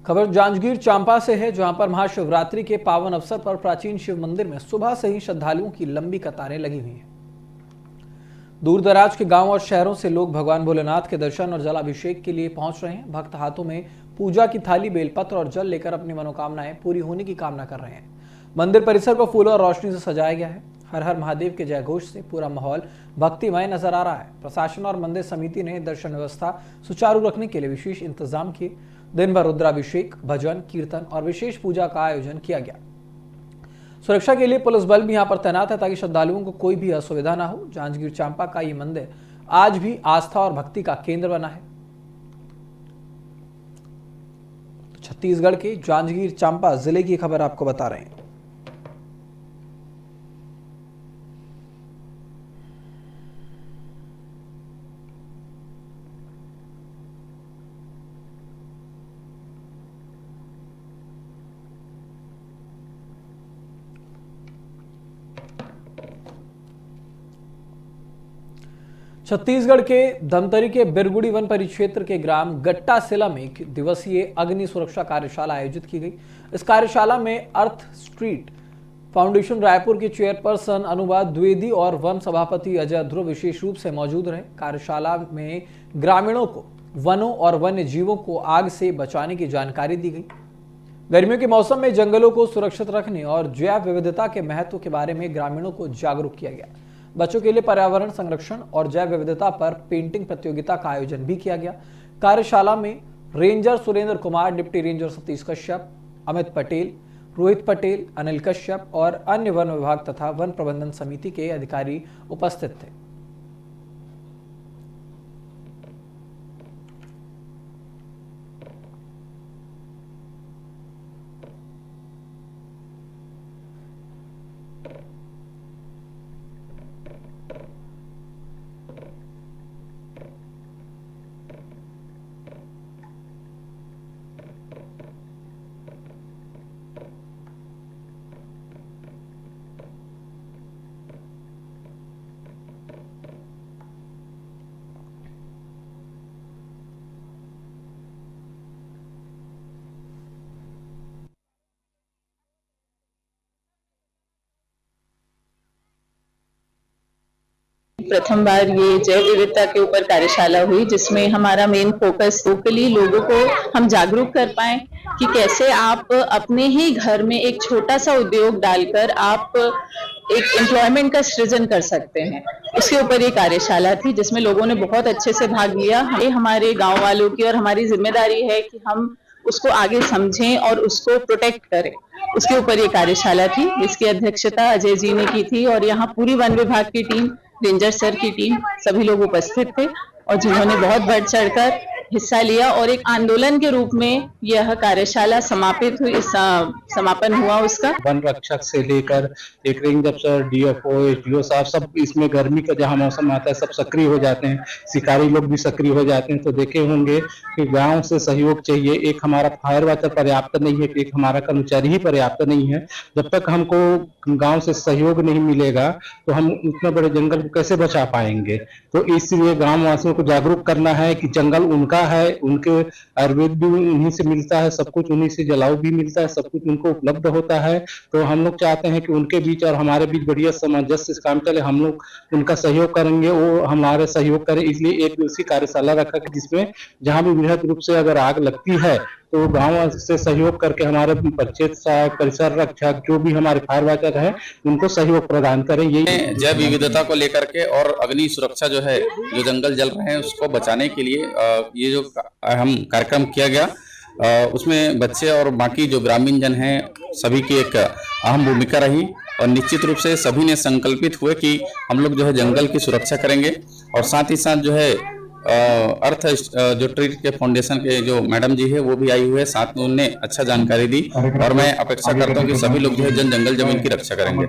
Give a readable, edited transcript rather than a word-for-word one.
खबर जांजगीर चांपा से है, जहां पर महाशिवरात्रि के पावन अवसर पर प्राचीन शिव मंदिर में सुबह से ही श्रद्धालुओं की लंबी कतारें लगी हुई हैं। दूर दराज के गांव और शहरों से लोग भगवान भोलेनाथ के दर्शन और जलाभिषेक के लिए पहुंच रहे हैं। भक्त हाथों में पूजा की थाली, बेलपत्र और जल लेकर अपनी मनोकामनाएं पूरी होने की कामना कर रहे हैं। मंदिर परिसर को फूलों और रोशनी से सजाया गया है। हर हर महादेव के जयघोष से पूरा माहौल भक्तिमय नजर आ रहा है। प्रशासन और मंदिर समिति ने दर्शन व्यवस्था सुचारू रखने के लिए विशेष इंतजाम किए। दिन भर रुद्राभिषेक, भजन, कीर्तन और विशेष पूजा का आयोजन किया गया। सुरक्षा के लिए पुलिस बल भी यहां पर तैनात है ताकि श्रद्धालुओं को कोई भी असुविधा ना हो। जांजगीर चांपा का ये मंदिर आज भी आस्था और भक्ति का केंद्र बना है। छत्तीसगढ़ के जांजगीर चांपा जिले की खबर आपको बता रहे हैं। छत्तीसगढ़ के धमतरी के बिरगुड़ी वन परिक्षेत्र के ग्राम गट्टासिला में एक दिवसीय अग्नि सुरक्षा कार्यशाला आयोजित की गई। इस कार्यशाला में अर्थ स्ट्रीट फाउंडेशन रायपुर के चेयरपर्सन अनुवाद द्विवेदी और वन सभापति अजय ध्रुव विशेष रूप से मौजूद रहे। कार्यशाला में ग्रामीणों को वनों और वन्य जीवों को आग से बचाने की जानकारी दी गई। गर्मियों के मौसम में जंगलों को सुरक्षित रखने और जैव विविधता के महत्व के बारे में ग्रामीणों को जागरूक किया गया। बच्चों के लिए पर्यावरण संरक्षण और जैव विविधता पर पेंटिंग प्रतियोगिता का आयोजन भी किया गया। कार्यशाला में ranger Surendra Kumar, deputy ranger Satish Kashyap, Amit Patel, Rohit Patel, Anil Kashyap और अन्य वन विभाग तथा वन प्रबंधन समिति के अधिकारी उपस्थित थे। प्रथम बार ये जैव विविधता के ऊपर कार्यशाला हुई, जिसमें हमारा मेन फोकस लोकली लोगों को हम जागरूक कर पाए कि कैसे आप अपने ही घर में एक छोटा सा उद्योग डालकर आप एक एम्प्लॉयमेंट का सृजन कर सकते हैं। उसके ऊपर ये कार्यशाला थी, जिसमें लोगों ने बहुत अच्छे से भाग लिया। ये हमारे गांव वालों की और हमारी जिम्मेदारी है कि हम उसको आगे समझें और उसको प्रोटेक्ट करें। उसके ऊपर ये कार्यशाला थी, जिसकी अध्यक्षता अजय जी ने की थी और यहाँ पूरी वन विभाग की टीम, रेंजर सर की टीम, सभी लोग उपस्थित थे और जिन्होंने बहुत बढ़ चढ़कर हिस्सा लिया और एक आंदोलन के रूप में यह कार्यशाला समापित हुई, समापन हुआ उसका। वन रक्षक से लेकर एक रेंजर सर, डीएफओ, एसडीओ साहब सब इसमें गर्मी का जहाँ मौसम आता है सब सक्रिय हो जाते हैं। शिकारी लोग भी सक्रिय हो जाते हैं। तो देखे होंगे कि गांव से सहयोग चाहिए। एक हमारा फायर वाटर पर्याप्त नहीं है, एक हमारा कर्मचारी ही पर्याप्त नहीं है। जब तक हमको गांव से सहयोग नहीं मिलेगा तो हम इतने बड़े जंगल को कैसे बचा पाएंगे। तो इसलिए गांव वासियों को जागरूक करना है कि जंगल उनका है, उनके आयुर्वेद भी उन्हीं से मिलता है, सब कुछ उन्हीं से, जलाऊ भी मिलता है, सब कुछ उनको उपलब्ध होता है। तो हम लोग चाहते हैं कि उनके बीच और हमारे बीच बढ़िया सामंजस्य काम चले। हम लोग उनका सहयोग करेंगे, वो हमारे सहयोग करें। इसलिए एक दिवसीय कार्यशाला रखा कि जिसमें जहां भी वृहद रूप से अगर आग लगती है तो गांव से सहयोग करके हमारे परिसर रक्षक जो भी हमारे फायर वाटर है उनको सहयोग प्रदान करें। ये जैव विविधता को लेकर के और अग्नि सुरक्षा जो है, जो जंगल जल रहे हैं उसको बचाने के लिए ये जो अहम कार्यक्रम किया गया, उसमें बच्चे और बाकी जो ग्रामीण जन हैं सभी की एक अहम भूमिका रही और निश्चित रूप से सभी ने संकल्पित हुए कि हम लोग जो है जंगल की सुरक्षा करेंगे। और साथ ही साथ जो है अर्थ जो ट्री के फाउंडेशन के जो मैडम जी है वो भी आई हुए हैं, साथ में उन्होंने अच्छा जानकारी दी और मैं अपेक्षा करता हूँ कि सभी लोग जो है जंगल जमीन की रक्षा करेंगे।